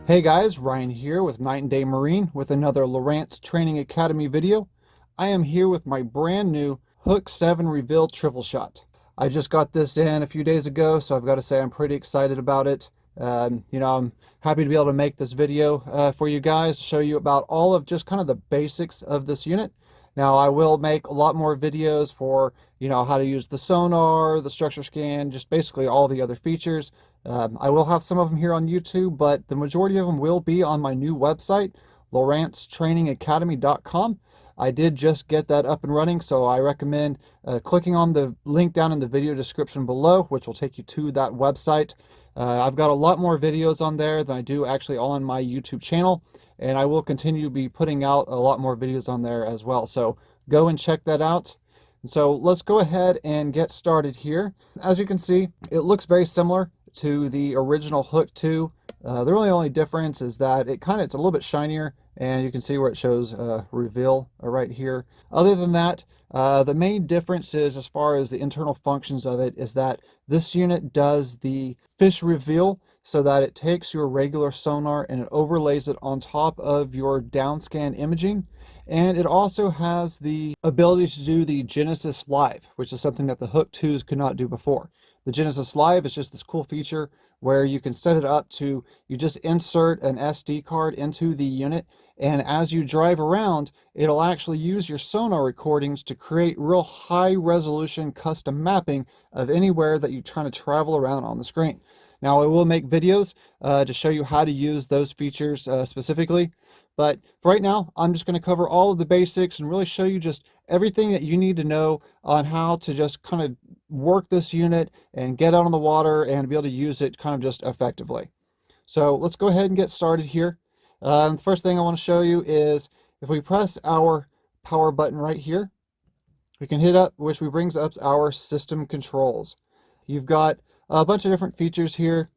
Hey guys, Ryan here with Night and Day Marine with another Lowrance Training Academy video. I am here with my brand new Hook 7 Reveal Triple Shot. I just got this in a few days ago, so I've got to say I'm pretty excited about it. I'm happy to be able to make this video for you guys, show you about all of just kind of the basics of this unit. Now I will make a lot more videos for, how to use the sonar, the structure scan, just basically all the other features. I will have some of them here on YouTube, but the majority of them will be on my new website, lowrancetrainingacademy.com. I did just get that up and running, so I recommend clicking on the link down in the video description below, which will take you to that website. I've got a lot more videos on there than I do actually on my YouTube channel, and I will continue to be putting out a lot more videos on there as well. So go and check that out. So let's go ahead and get started here. As you can see, it looks very similar to the original Hook 2. The really only difference is that it's a little bit shinier, and you can see where it shows reveal right here. Other than that, the main difference is, as far as the internal functions of it, is that this unit does the fish reveal so that it takes your regular sonar and it overlays it on top of your downscan imaging. And it also has the ability to do the Genesis Live, which is something that the Hook 2s could not do before. The Genesis Live is just this cool feature where you can set it up to, you just insert an SD card into the unit, and as you drive around, it'll actually use your sonar recordings to create real high resolution custom mapping of anywhere that you're trying to travel around on the screen. Now, I will make videos to show you how to use those features specifically, but for right now, I'm just going to cover all of the basics and really show you just everything that you need to know on how to just kind of work this unit and get out on the water and be able to use it kind of just effectively. So let's go ahead and get started here. The first thing I want to show you is if we press our power button right here, we can hit up, which brings up our system controls. You've got a bunch of different features here.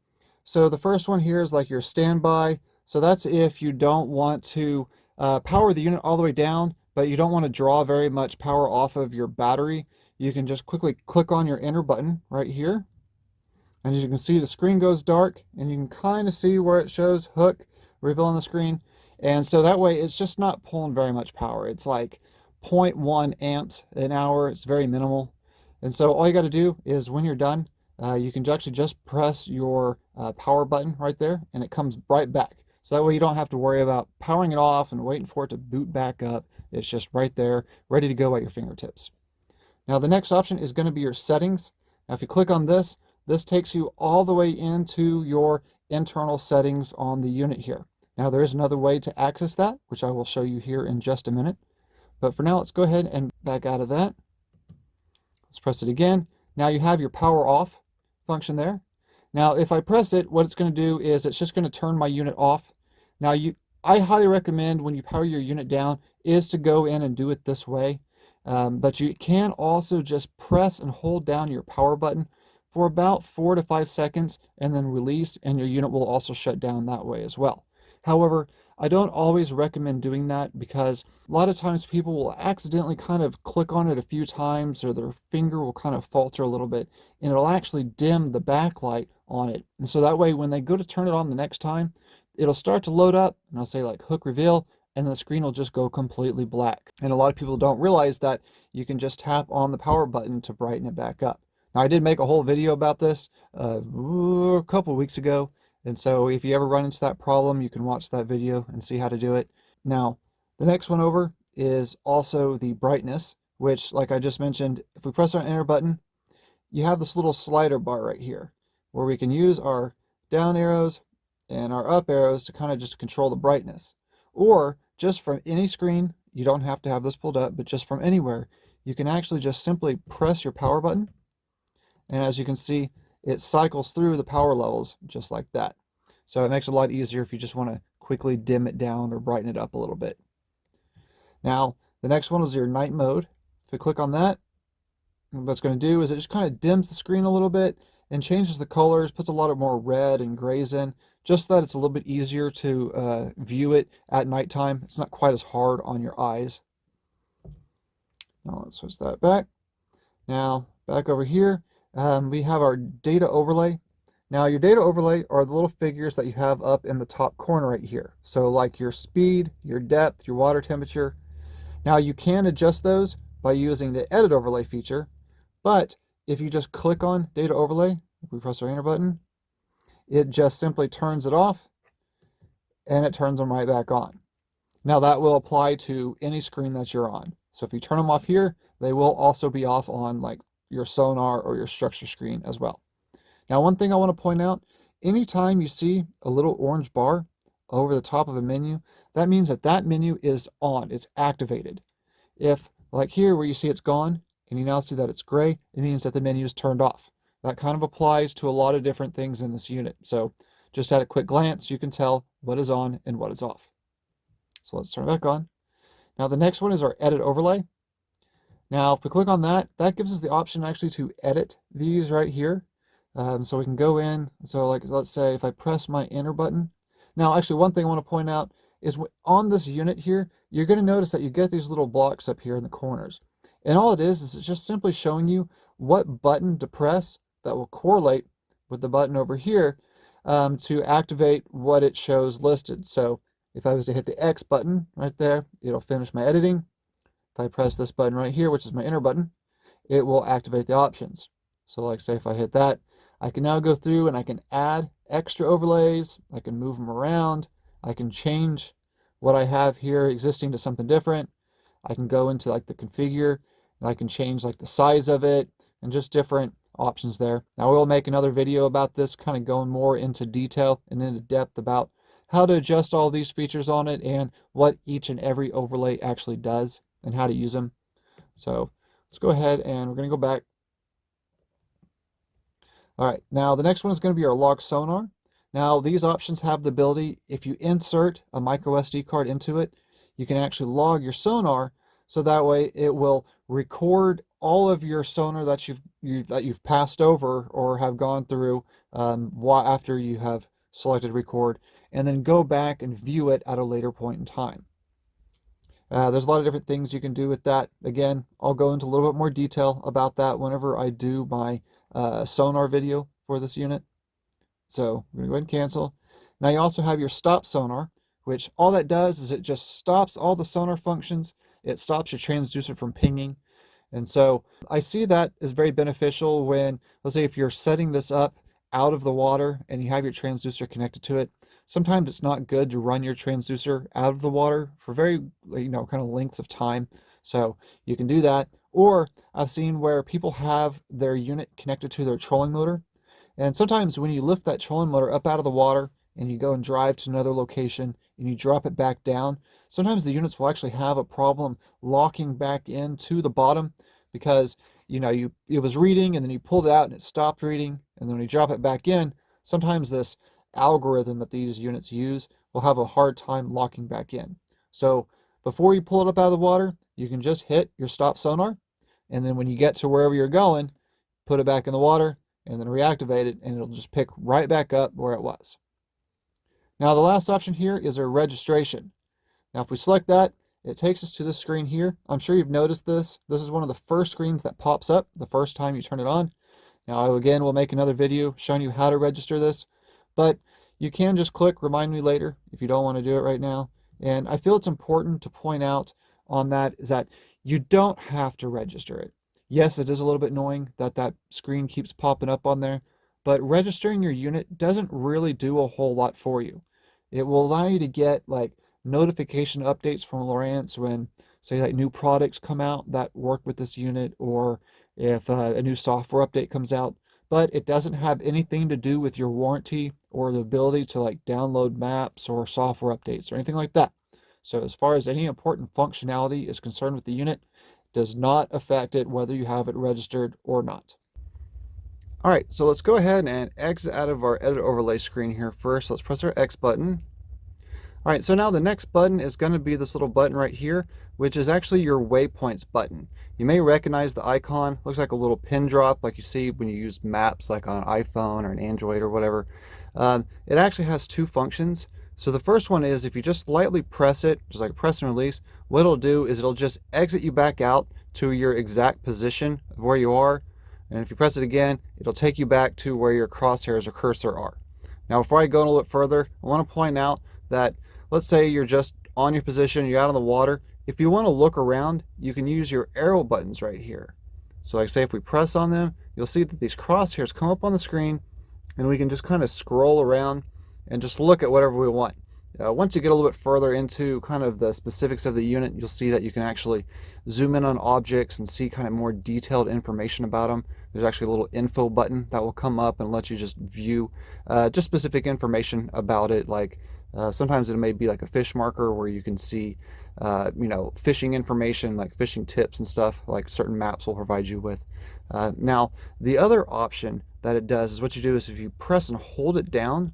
So the first one here is like your standby. So that's if you don't want to power the unit all the way down, but you don't want to draw very much power off of your battery. You can just quickly click on your enter button right here. And as you can see, the screen goes dark, and you can kind of see where it shows Hook reveal on the screen. And so that way it's just not pulling very much power. It's like 0.1 amps an hour. It's very minimal. And so all you got to do is when you're done, you can actually just press your power button right there, and it comes right back. So that way you don't have to worry about powering it off and waiting for it to boot back up. It's just right there, ready to go at your fingertips. Now the next option is going to be your settings. Now if you click on this, this takes you all the way into your internal settings on the unit here. Now there is another way to access that, which I will show you here in just a minute. But for now, let's go ahead and back out of that. Let's press it again. Now you have your power off function there. Now if I press it, what it's going to do is it's just going to turn my unit off. Now I highly recommend when you power your unit down is to go in and do it this way. But you can also just press and hold down your power button for about 4 to 5 seconds and then release, and your unit will also shut down that way as well. However, I don't always recommend doing that because a lot of times people will accidentally kind of click on it a few times, or their finger will kind of falter a little bit, and it'll actually dim the backlight on it. And so that way when they go to turn it on the next time, it'll start to load up and I'll say like Hook reveal, and the screen will just go completely black. And a lot of people don't realize that you can just tap on the power button to brighten it back up. Now, I did make a whole video about this a couple of weeks ago, and so if you ever run into that problem, you can watch that video and see how to do it. Now, the next one over is also the brightness, which, like I just mentioned, if we press our enter button, you have this little slider bar right here where we can use our down arrows and our up arrows to kind of just control the brightness. Or just from any screen, you don't have to have this pulled up, but just from anywhere, you can actually just simply press your power button. And as you can see, it cycles through the power levels just like that. So it makes it a lot easier if you just want to quickly dim it down or brighten it up a little bit. Now, the next one is your night mode. If we click on that, what that's going to do is it just kind of dims the screen a little bit and changes the colors, puts a lot of more red and grays in, just so that it's a little bit easier to view it at nighttime. It's not quite as hard on your eyes. Now let's switch that back. Now, back over here, we have our data overlay. Now your data overlay are the little figures that you have up in the top corner right here. So like your speed, your depth, your water temperature. Now you can adjust those by using the edit overlay feature, but if you just click on data overlay, if we press our enter button, it just simply turns it off and it turns them right back on. Now that will apply to any screen that you're on. So if you turn them off here, they will also be off on like your sonar or your structure screen as well. Now, one thing I want to point out, anytime you see a little orange bar over the top of a menu, that means that that menu is on, it's activated. If, like here where you see it's gone, and you now see that it's gray, it means that the menu is turned off. That kind of applies to a lot of different things in this unit. So just at a quick glance, you can tell what is on and what is off. So let's turn it back on. Now the next one is our edit overlay. Now if we click on that, that gives us the option actually to edit these right here. So we can go in, so like let's say if I press my enter button. Now actually one thing I want to point out is on this unit here, you're going to notice that you get these little blocks up here in the corners. And all it is it's just simply showing you what button to press that will correlate with the button over here to activate what it shows listed. So if I was to hit the X button right there, it'll finish my editing. If I press this button right here, which is my enter button, it will activate the options. So like say if I hit that, I can now go through and I can add extra overlays. I can move them around. I can change what I have here existing to something different. I can go into like the configure and I can change like the size of it and just different options there. Now we'll make another video about this, kind of going more into detail and into depth about how to adjust all these features on it and what each and every overlay actually does and how to use them. So let's go ahead and we're going to go back. All right, now the next one is going to be our log sonar. Now these options have the ability, if you insert a micro SD card into it, you can actually log your sonar, so that way it will record all of your sonar that you've passed over or have gone through after you have selected record, and then go back and view it at a later point in time. There's a lot of different things you can do with that. Again, I'll go into a little bit more detail about that whenever I do my sonar video for this unit. So we're going to go ahead and cancel. Now you also have your stop sonar, which all that does is it just stops all the sonar functions. It stops your transducer from pinging. And so I see that as very beneficial when, let's say if you're setting this up out of the water and you have your transducer connected to it. Sometimes it's not good to run your transducer out of the water for very, kind of lengths of time. So you can do that. Or I've seen where people have their unit connected to their trolling motor. And sometimes when you lift that trolling motor up out of the water and you go and drive to another location and you drop it back down, sometimes the units will actually have a problem locking back into the bottom because, it was reading and then you pulled it out and it stopped reading. And then when you drop it back in, sometimes this algorithm that these units use will have a hard time locking back in. So before you pull it up out of the water, you can just hit your stop sonar. And then when you get to wherever you're going, put it back in the water and then reactivate it, and it'll just pick right back up where it was. Now the last option here is our registration. Now if we select that, it takes us to this screen here. I'm sure you've noticed this. This is one of the first screens that pops up the first time you turn it on. Now again, we'll make another video showing you how to register this, but you can just click remind me later if you don't want to do it right now. And I feel it's important to point out on that is that you don't have to register it. Yes, it is a little bit annoying that that screen keeps popping up on there, but registering your unit doesn't really do a whole lot for you. It will allow you to get like notification updates from Lowrance when, say, like new products come out that work with this unit, or if a new software update comes out, but it doesn't have anything to do with your warranty or the ability to like download maps or software updates or anything like that. So as far as any important functionality is concerned with the unit, does not affect it whether you have it registered or not. All right, so let's go ahead and exit out of our edit overlay screen here first. Let's press our X button. All right, so now the next button is going to be this little button right here, which is actually your waypoints button. You may recognize the icon. Looks like a little pin drop like you see when you use maps like on an iPhone or an Android or whatever. It actually has two functions. So the first one is if you just lightly press it, just like press and release, what it'll do is it'll just exit you back out to your exact position of where you are. And if you press it again, it'll take you back to where your crosshairs or cursor are. Now, before I go a little bit further, I want to point out that let's say you're just on your position, you're out on the water. If you want to look around, you can use your arrow buttons right here. So like say if we press on them, you'll see that these crosshairs come up on the screen, and we can just kind of scroll around and just look at whatever we want. Once you get a little bit further into kind of the specifics of the unit, you'll see that you can actually zoom in on objects and see kind of more detailed information about them. There's actually a little info button that will come up and let you just view just specific information about it. Like sometimes it may be like a fish marker where you can see fishing information, like fishing tips and stuff, like certain maps will provide you with. Now, the other option that it does is what you do is if you press and hold it down,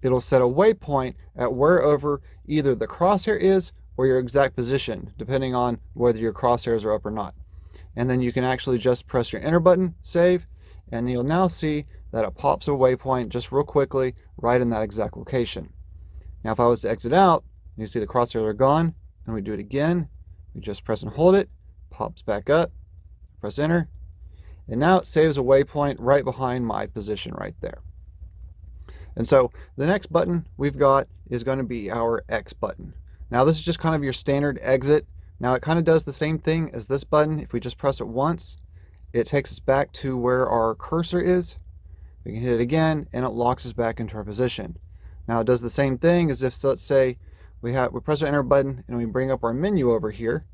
it'll set a waypoint at wherever either the crosshair is or your exact position, depending on whether your crosshairs are up or not. And then you can actually just press your enter button, save, and you'll now see that it pops a waypoint just real quickly right in that exact location. Now, if I was to exit out, you see the crosshairs are gone, and we do it again. We just press and hold it, pops back up, press enter, and now it saves a waypoint right behind my position right there. And so the next button we've got is going to be our X button. Now this is just kind of your standard exit. Now it kind of does the same thing as this button. If we just press it once, it takes us back to where our cursor is. We can hit it again and it locks us back into our position. Now it does the same thing as if, so let's say we press our enter button and we bring up our menu over here.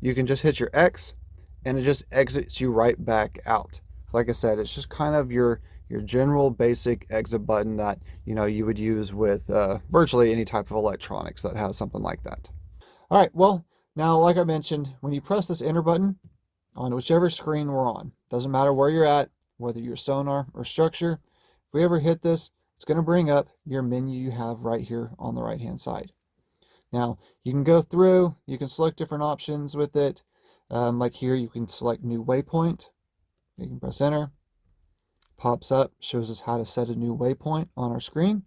You can just hit your X and it just exits you right back out. Like I said, it's just kind of your general basic exit button that you would use with virtually any type of electronics that has something like that. All right, well, now like I mentioned, when you press this enter button on whichever screen we're on, doesn't matter where you're at, whether you're sonar or structure, if we ever hit this, it's going to bring up your menu you have right here on the right hand side. Now you can go through, you can select different options with it. Like here you can select new waypoint, you can press enter, pops up, shows us how to set a new waypoint on our screen.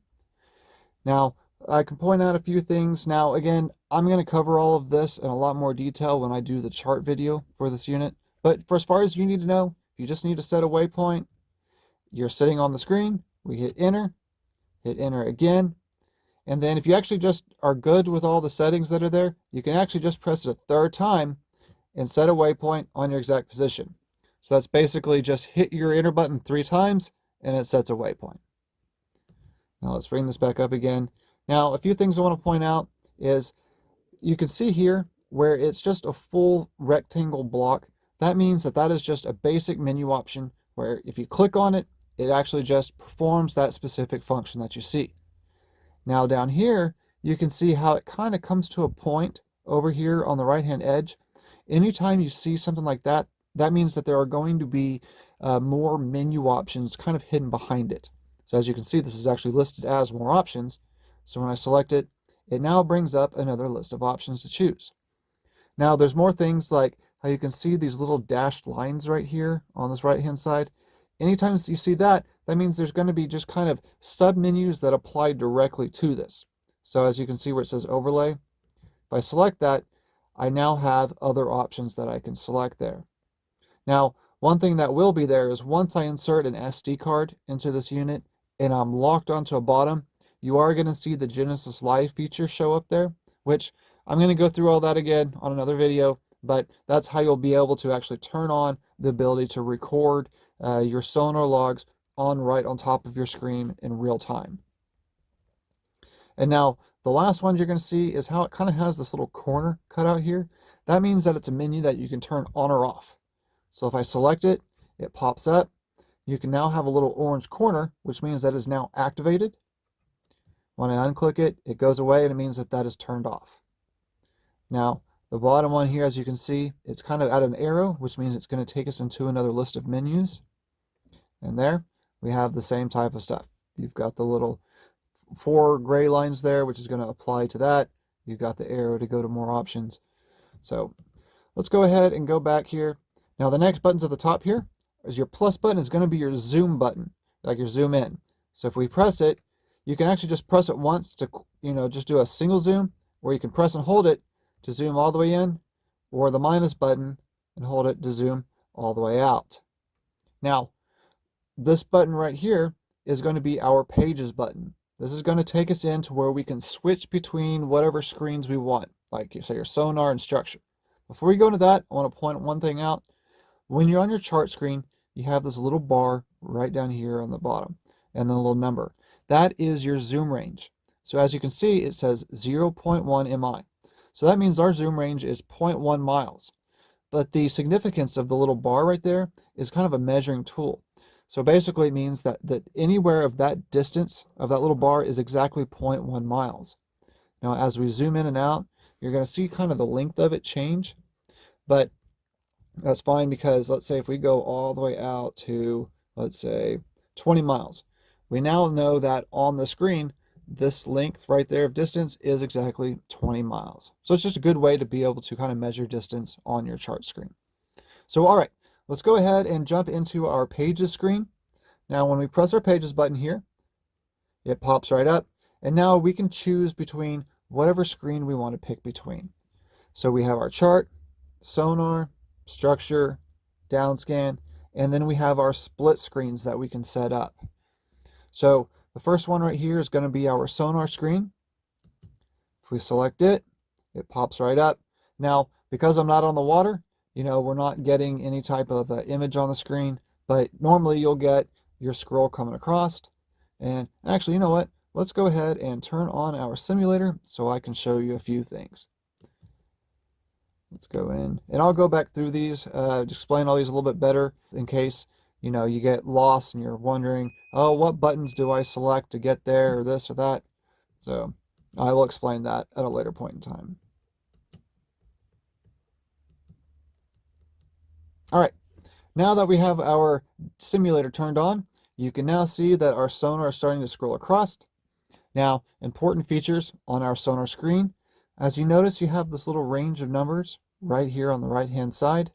Now I can point out a few things. Now again, I'm going to cover all of this in a lot more detail when I do the chart video for this unit, but for as far as you need to know, if you just need to set a waypoint, you're sitting on the screen, we hit enter again, and then if you actually just are good with all the settings that are there, you can actually just press it a third time and set a waypoint on your exact position. So that's basically just hit your enter button 3 times and it sets a waypoint. Now let's bring this back up again. Now a few things I want to point out is you can see here where it's just a full rectangle block. That means that is just a basic menu option where if you click on it, it actually just performs that specific function that you see. Now down here, you can see how it kind of comes to a point over here on the right hand edge. Anytime you see something like that, that means that there are going to be more menu options kind of hidden behind it. So as you can see, this is actually listed as more options. So when I select it, it now brings up another list of options to choose. Now there's more things like how you can see these little dashed lines right here on this right hand side. Anytime you see that, that means there's going to be just kind of sub-menus that apply directly to this. So as you can see where it says overlay, if I select that, I now have other options that I can select there. Now, one thing that will be there is once I insert an SD card into this unit and I'm locked onto a bottom, you are going to see the Genesis Live feature show up there, which I'm going to go through all that again on another video, but that's how you'll be able to actually turn on the ability to record your sonar logs right on top of your screen in real time. And now the last one you're going to see is how it kind of has this little corner cut out here. That means that it's a menu that you can turn on or off. So if I select it, it pops up. You can now have a little orange corner, which means that is now activated. When I unclick it, it goes away and it means that is turned off. Now, the bottom one here, as you can see, it's kind of at an arrow, which means it's going to take us into another list of menus. And there we have the same type of stuff. You've got the little 4 gray lines there, which is going to apply to that. You've got the arrow to go to more options. So let's go ahead and go back here. Now the next buttons at the top here is your plus button is going to be your zoom button, like your zoom in. So if we press it, you can actually just press it once to, just do a single zoom, or you can press and hold it to zoom all the way in, or the minus button and hold it to zoom all the way out. Now, this button right here is going to be our pages button. This is going to take us into where we can switch between whatever screens we want, like you say your sonar and structure. Before we go into that, I want to point one thing out. When you're on your chart screen, you have this little bar right down here on the bottom and then a little number. That is your zoom range. So as you can see, it says 0.1 mi. So that means our zoom range is 0.1 miles. But the significance of the little bar right there is kind of a measuring tool. So basically it means that anywhere of that distance of that little bar is exactly 0.1 miles. Now as we zoom in and out, you're going to see kind of the length of it change, but that's fine because let's say if we go all the way out to, let's say, 20 miles, we now know that on the screen, this length right there of distance is exactly 20 miles. So it's just a good way to be able to kind of measure distance on your chart screen. So all right, let's go ahead and jump into our pages screen. Now when we press our pages button here, it pops right up, and now we can choose between whatever screen we want to pick between. So we have our chart, sonar, structure, downscan, and then we have our split screens that we can set up. So the first one right here is going to be our sonar screen. If we select it, it pops right up. Now, because I'm not on the water, we're not getting any type of image on the screen, but normally you'll get your scroll coming across. And actually, you know what? Let's go ahead and turn on our simulator so I can show you a few things. Let's go in, and I'll go back through these, explain all these a little bit better in case, you get lost and you're wondering, oh, what buttons do I select to get there or this or that? So I will explain that at a later point in time. All right, now that we have our simulator turned on, you can now see that our sonar is starting to scroll across. Now, important features on our sonar screen. As you notice, you have this little range of numbers right here on the right-hand side.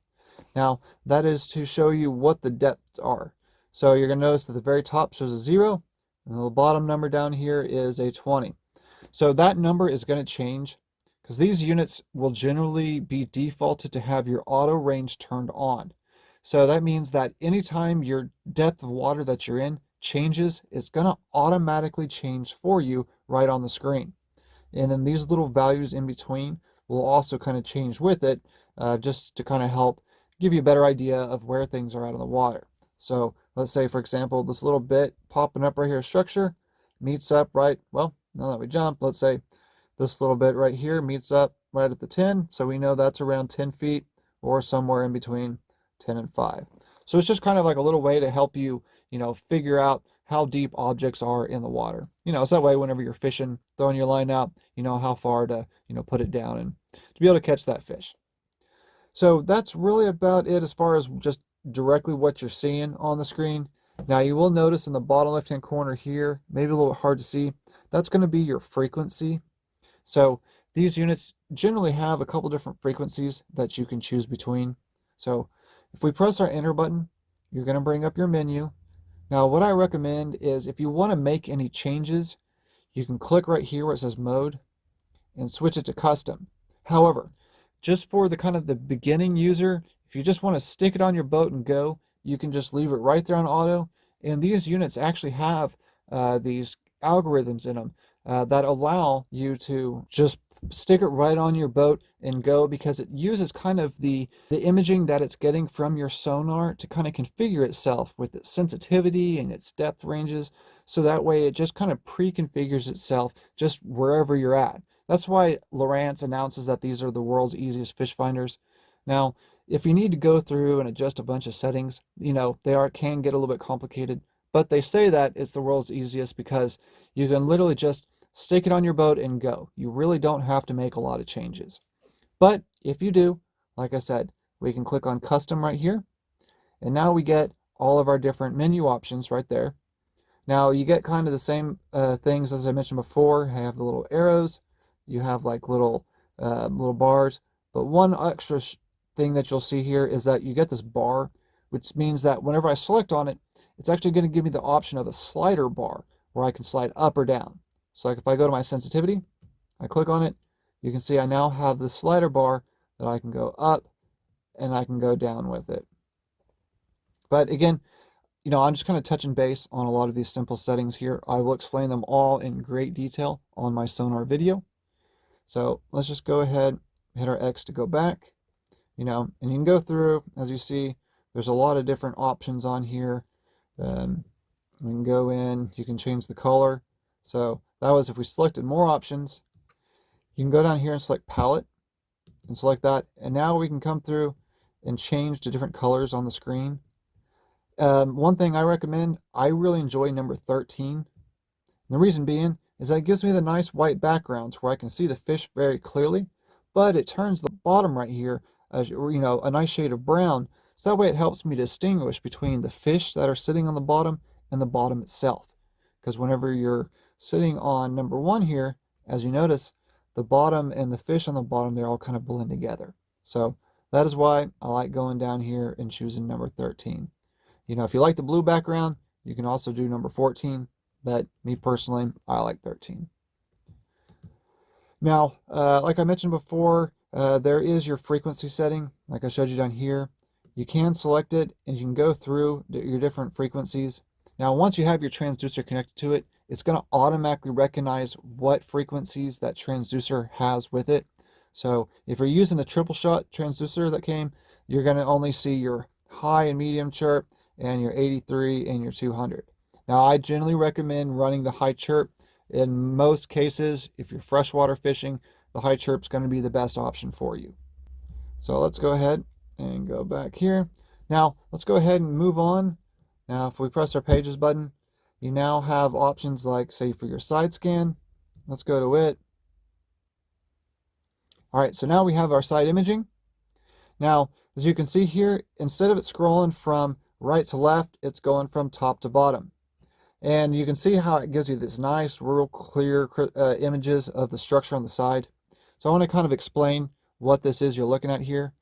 Now, that is to show you what the depths are. So you're going to notice that the very top shows a 0, and the bottom number down here is a 20. So that number is going to change because these units will generally be defaulted to have your auto range turned on. So that means that anytime your depth of water that you're in changes, it's going to automatically change for you right on the screen. And then these little values in between will also kind of change with it, just to kind of help give you a better idea of where things are out of the water. So let's say, for example, this little bit popping up right here, structure, meets up right, well, now that we jump, let's say this little bit right here meets up right at the 10. So we know that's around 10 feet or somewhere in between 10 and 5. So it's just kind of like a little way to help you, figure out how deep objects are in the water. So that way whenever you're fishing, throwing your line out, you know how far to, put it down and to be able to catch that fish. So that's really about it as far as just directly what you're seeing on the screen. Now you will notice in the bottom left-hand corner here, maybe a little hard to see, that's going to be your frequency. So these units generally have a couple different frequencies that you can choose between. So if we press our enter button, you're going to bring up your menu. Now what I recommend is if you want to make any changes, you can click right here where it says mode and switch it to custom. However, just for the kind of the beginning user, if you just want to stick it on your boat and go, you can just leave it right there on auto. And these units actually have these algorithms in them that allow you to just stick it right on your boat and go, because it uses kind of the imaging that it's getting from your sonar to kind of configure itself with its sensitivity and its depth ranges. So that way it just kind of pre-configures itself just wherever you're at. That's why Lowrance announces that these are the world's easiest fish finders. Now, if you need to go through and adjust a bunch of settings, they can get a little bit complicated, but they say that it's the world's easiest because you can literally just stick it on your boat and go. You really don't have to make a lot of changes. But if you do, like I said, we can click on custom right here, and now we get all of our different menu options right there. Now you get kind of the same things as I mentioned before. I have the little arrows, you have like little bars, but one extra thing that you'll see here is that you get this bar, which means that whenever I select on it, it's actually going to give me the option of a slider bar where I can slide up or down. So like if I go to my sensitivity, I click on it, you can see I now have this slider bar that I can go up and I can go down with it. But again, I'm just kind of touching base on a lot of these simple settings here. I will explain them all in great detail on my sonar video. So let's just go ahead, hit our X to go back, and you can go through, as you see, there's a lot of different options on here. We can go in, you can change the color. So that was if we selected more options. You can go down here and select palette and select that. And now we can come through and change to different colors on the screen. One thing I recommend, I really enjoy number 13. And the reason being is that it gives me the nice white backgrounds where I can see the fish very clearly, but it turns the bottom right here, a nice shade of brown. So that way it helps me distinguish between the fish that are sitting on the bottom and the bottom itself. Because whenever you're sitting on number 1 here, as you notice, the bottom and the fish on the bottom, they're all kind of blend together. So that is why I like going down here and choosing number 13. If you like the blue background, you can also do number 14, but me personally, I like 13. Now, like I mentioned before, there is your frequency setting, like I showed you down here. You can select it and you can go through your different frequencies. Now, once you have your transducer connected to it, it's going to automatically recognize what frequencies that transducer has with it. So if you're using the triple shot transducer that came, you're going to only see your high and medium chirp and your 83 and your 200. Now, I generally recommend running the high chirp. In most cases, if you're freshwater fishing, the high chirp is going to be the best option for you. So let's go ahead and go back here. Now, let's go ahead and move on. Now, if we press our pages button, you now have options like, say, for your side scan. Let's go to it. All right, so now we have our side imaging. Now, as you can see here, instead of it scrolling from right to left, it's going from top to bottom. And you can see how it gives you this nice, real clear images of the structure on the side. So I want to kind of explain what this is you're looking at here.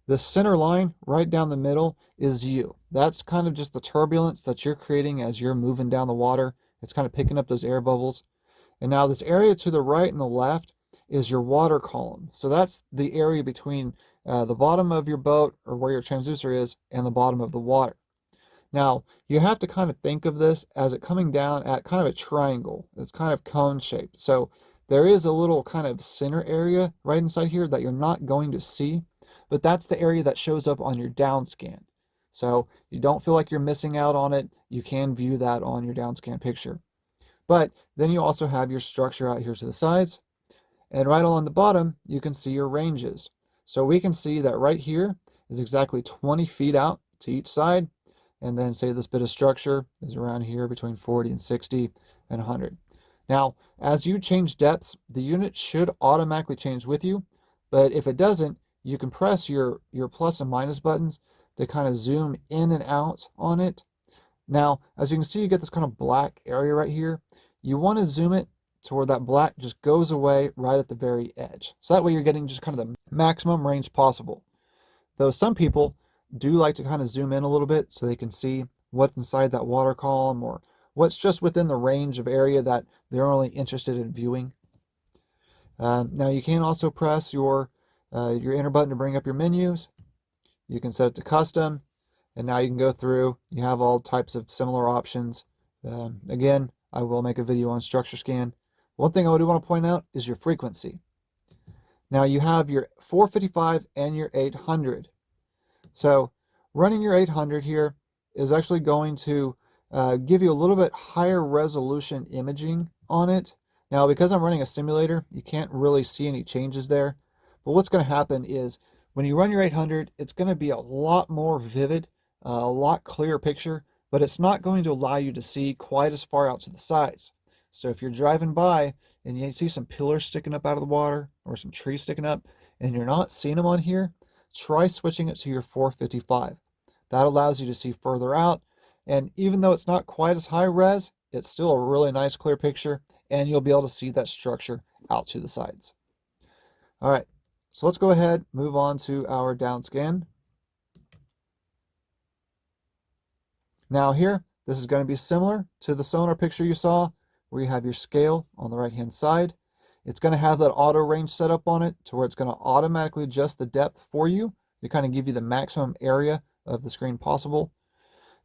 The center line right down the middle is you. That's kind of just the turbulence that you're creating as you're moving down the water. It's kind of picking up those air bubbles. And now this area to the right and the left is your water column. So that's the area between the bottom of your boat, or where your transducer is, and the bottom of the water. Now, you have to kind of think of this as it coming down at kind of a triangle. It's kind of cone shaped. So there is a little kind of center area right inside here that you're not going to see, but that's the area that shows up on your down scan. So you don't feel like you're missing out on it. You can view that on your down scan picture. But then you also have your structure out here to the sides. And right along the bottom, you can see your ranges. So we can see that right here is exactly 20 feet out to each side. And then say this bit of structure is around here between 40 and 60 and 100. Now, as you change depths, the unit should automatically change with you. But if it doesn't, you can press your plus and minus buttons to kind of zoom in and out on it. Now, as you can see, you get this kind of black area right here. You want to zoom it to where that black just goes away right at the very edge. So that way you're getting just kind of the maximum range possible. Though some people do like to kind of zoom in a little bit so they can see what's inside that water column or what's just within the range of area that they're only interested in viewing. Now you can also press your enter button to bring up your menus. You can set it to custom, and now you can go through. You have all types of similar options. Again, I will make a video on structure scan. One thing I do want to point out is your frequency. Now you have your 455 and your 800. So running your 800 here is actually going to give you a little bit higher resolution imaging on it. Now, because I'm running a simulator, you can't really see any changes there. But what's going to happen is when you run your 800, it's going to be a lot more vivid, a lot clearer picture, but it's not going to allow you to see quite as far out to the sides. So if you're driving by and you see some pillars sticking up out of the water or some trees sticking up and you're not seeing them on here, try switching it to your 455. That allows you to see further out, and even though it's not quite as high res, it's still a really nice clear picture, and you'll be able to see that structure out to the sides. All right, so let's go ahead, move on to our down scan. Now here, this is going to be similar to the sonar picture you saw, where you have your scale on the right hand side. It's going to have that auto range set up on it to where it's going to automatically adjust the depth for you to kind of give you the maximum area of the screen possible.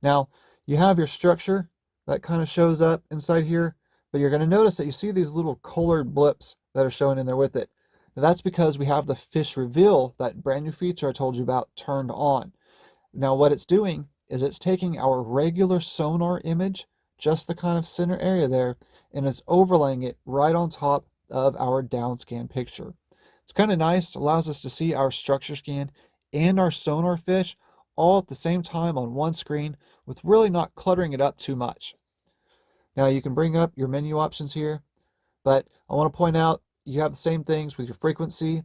Now, you have your structure that kind of shows up inside here, but you're going to notice that you see these little colored blips that are showing in there with it. Now, that's because we have the fish reveal, that brand new feature I told you about, turned on. Now, what it's doing is it's taking our regular sonar image, just the kind of center area there, and it's overlaying it right on top of our downscan picture. It's kind of nice, allows us to see our structure scan and our sonar fish all at the same time on one screen with really not cluttering it up too much. Now you can bring up your menu options here, but I want to point out you have the same things with your frequency.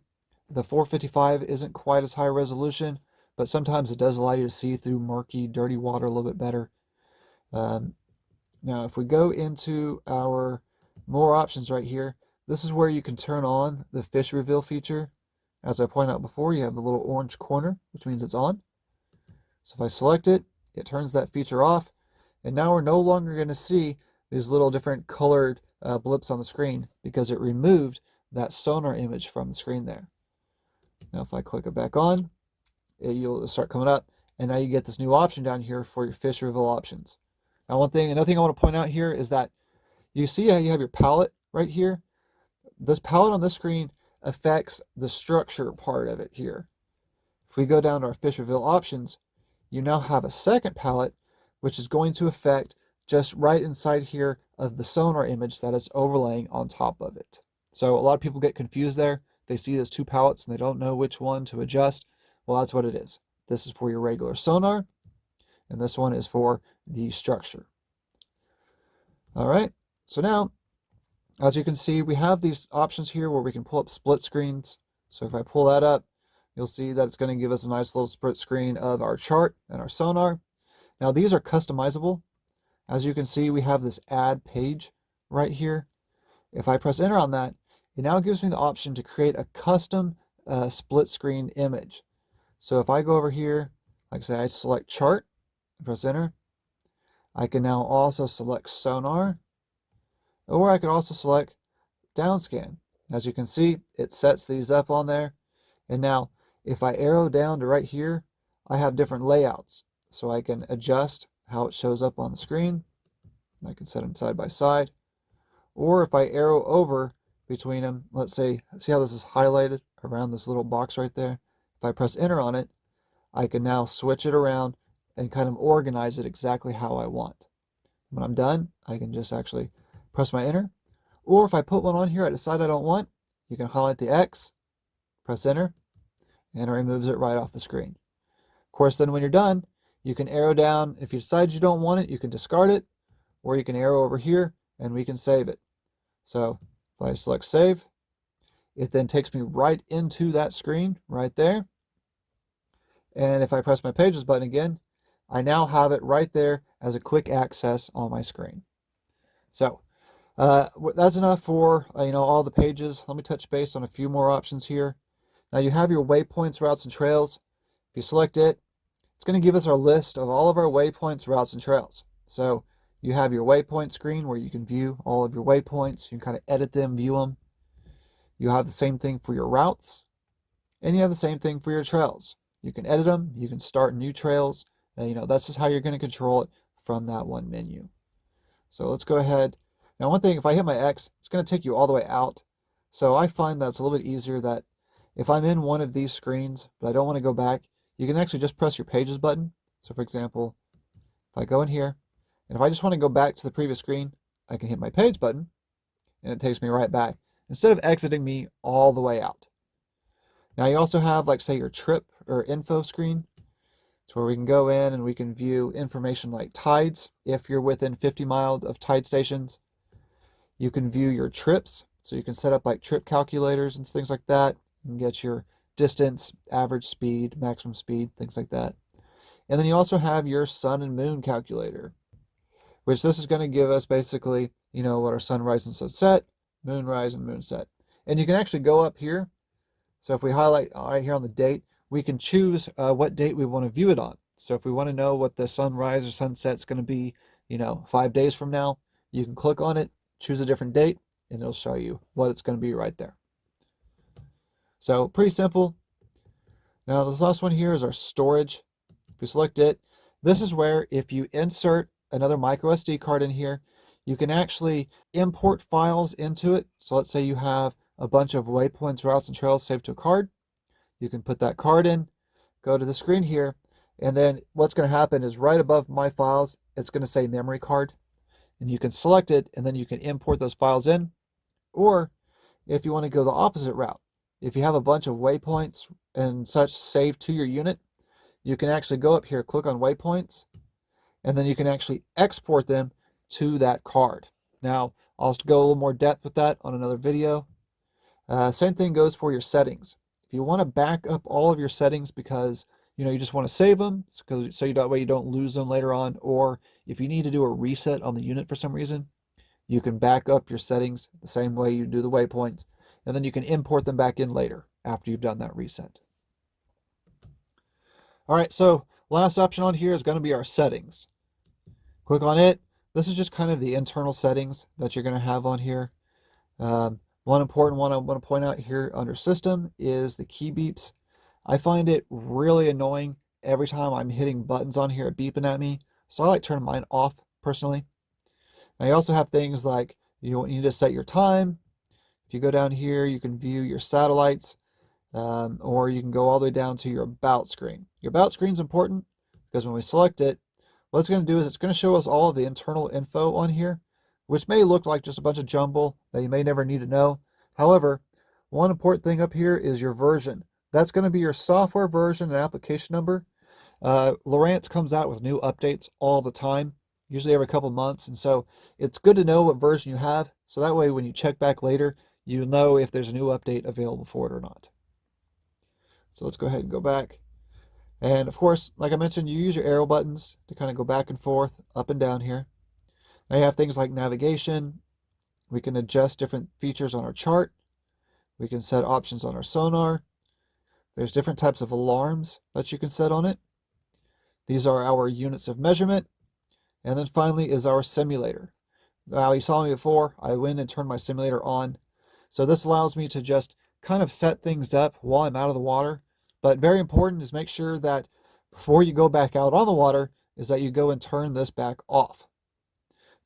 The 455 isn't quite as high resolution, but sometimes it does allow you to see through murky, dirty water a little bit better. Now, if we go into our more options right here, this is where you can turn on the fish reveal feature. As I pointed out before, you have the little orange corner, which means it's on. So if I select it, it turns that feature off. And now we're no longer going to see these little different colored blips on the screen because it removed that sonar image from the screen there. Now, if I click it back on, you'll start coming up. And now you get this new option down here for your fish reveal options. Now, another thing I want to point out here is that you see how you have your palette right here? This palette on this screen affects the structure part of it here. If we go down to our fish reveal options, you now have a second palette, which is going to affect just right inside here of the sonar image that it's overlaying on top of it. So a lot of people get confused there. They see those two palettes and they don't know which one to adjust. Well, that's what it is. This is for your regular sonar, and this one is for the structure. All right, so now, as you can see, we have these options here where we can pull up split screens. So if I pull that up, you'll see that it's going to give us a nice little split screen of our chart and our sonar. Now, these are customizable. As you can see, we have this add page right here. If I press enter on that, it now gives me the option to create a custom split screen image. So if I go over here, like I say, I select chart, press enter. I can now also select sonar, or I could also select downscan. As you can see, it sets these up on there. And now if I arrow down to right here, I have different layouts. So I can adjust how it shows up on the screen. I can set them side by side. Or if I arrow over between them, let's say, see how this is highlighted around this little box right there? If I press enter on it, I can now switch it around and kind of organize it exactly how I want. When I'm done, I can just actually press my enter. Or if I put one on here I decide I don't want, you can highlight the X, press enter, and it removes it right off the screen. Of course, then when you're done, you can arrow down. If you decide you don't want it, you can discard it, or you can arrow over here and we can save it. So if I select save, it then takes me right into that screen right there. And if I press my pages button again, I now have it right there as a quick access on my screen. So that's enough for all the pages. Let me touch base on a few more options here. Now you have your waypoints, routes, and trails. If you select it, it's going to give us our list of all of our waypoints, routes, and trails. So you have your waypoint screen where you can view all of your waypoints. You can kind of edit them, view them. You have the same thing for your routes, and you have the same thing for your trails. You can edit them. You can start new trails. That's just how you're going to control it from that one menu. So let's go ahead. Now, one thing, if I hit my X, it's going to take you all the way out. So I find that it's a little bit easier that if I'm in one of these screens, but I don't want to go back, you can actually just press your pages button. So for example, if I go in here, and if I just want to go back to the previous screen, I can hit my page button, and it takes me right back, instead of exiting me all the way out. Now you also have, like, say, your trip or info screen. It's where we can go in and we can view information like tides if you're within 50 miles of tide stations. You can view your trips, so you can set up like trip calculators and things like that. You can get your distance, average speed, maximum speed, things like that. And then you also have your sun and moon calculator, which this is going to give us basically, what our sunrise and sunset, moonrise and moonset. And you can actually go up here. So if we highlight right here on the date, we can choose what date we want to view it on. So if we want to know what the sunrise or sunset is going to be, 5 days from now, you can click on it, choose a different date, and it'll show you what it's going to be right there. So pretty simple. Now this last one here is our storage. If we select it, This is where if you insert another micro SD card in here, you can actually import files into it. So let's say you have a bunch of waypoints, routes, and trails saved to a card. You can put that card in, go to the screen here, and then what's going to happen is right above My Files, it's going to say Memory Card. And you can select it, and then you can import those files in. Or if you want to go the opposite route, if you have a bunch of waypoints and such saved to your unit, you can actually go up here, click on waypoints, and then you can actually export them to that card. Now, I'll go a little more depth with that on another video. Same thing goes for your settings. If you want to back up all of your settings because you just want to save them, so that way you don't lose them later on, or if you need to do a reset on the unit for some reason, you can back up your settings the same way you do the waypoints, and then you can import them back in later after you've done that reset. All right, so last option on here is going to be our settings. Click on it. This is just kind of the internal settings that you're going to have on here. One important one I want to point out here under system is the key beeps. I find it really annoying every time I'm hitting buttons on here beeping at me, so I like turning mine off personally. Now you also have things like you need to set your time. If you go down here, you can view your satellites, or you can go all the way down to your about screen. Your about screen is important because when we select it, what it's going to do is it's going to show us all of the internal info on here, which may look like just a bunch of jumble that you may never need to know. However, one important thing up here is your version. That's going to be your software version and application number. Lowrance comes out with new updates all the time, usually every couple months, and so it's good to know what version you have, so that way when you check back later, you know if there's a new update available for it or not. So let's go ahead and go back. And of course, like I mentioned, you use your arrow buttons to kind of go back and forth, up and down here. Now you have things like navigation. We can adjust different features on our chart. We can set options on our sonar. There's different types of alarms that you can set on it. These are our units of measurement. And then finally is our simulator. Now you saw me before, I went and turned my simulator on. So this allows me to just kind of set things up while I'm out of the water. But very important is make sure that before you go back out on the water is that you go and turn this back off.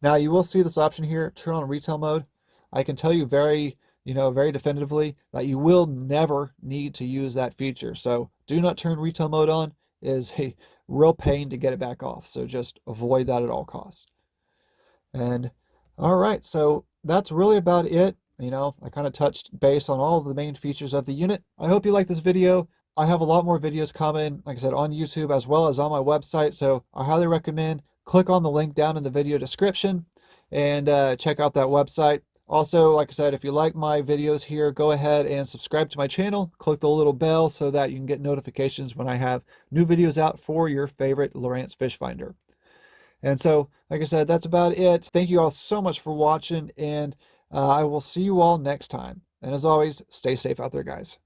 Now you will see this option here, turn on retail mode. I can tell you very definitively that you will never need to use that feature. So do not turn retail mode on. It is a real pain to get it back off. So just avoid that at all costs. And all right, so that's really about it. I kind of touched base on all of the main features of the unit. I hope you like this video. I have a lot more videos coming, like I said, on YouTube as well as on my website. So I highly recommend click on the link down in the video description and check out that website. Also, like I said, if you like my videos here, go ahead and subscribe to my channel. Click the little bell so that you can get notifications when I have new videos out for your favorite Lowrance Fishfinder. And so, like I said, that's about it. Thank you all so much for watching, and I will see you all next time. And as always, stay safe out there, guys.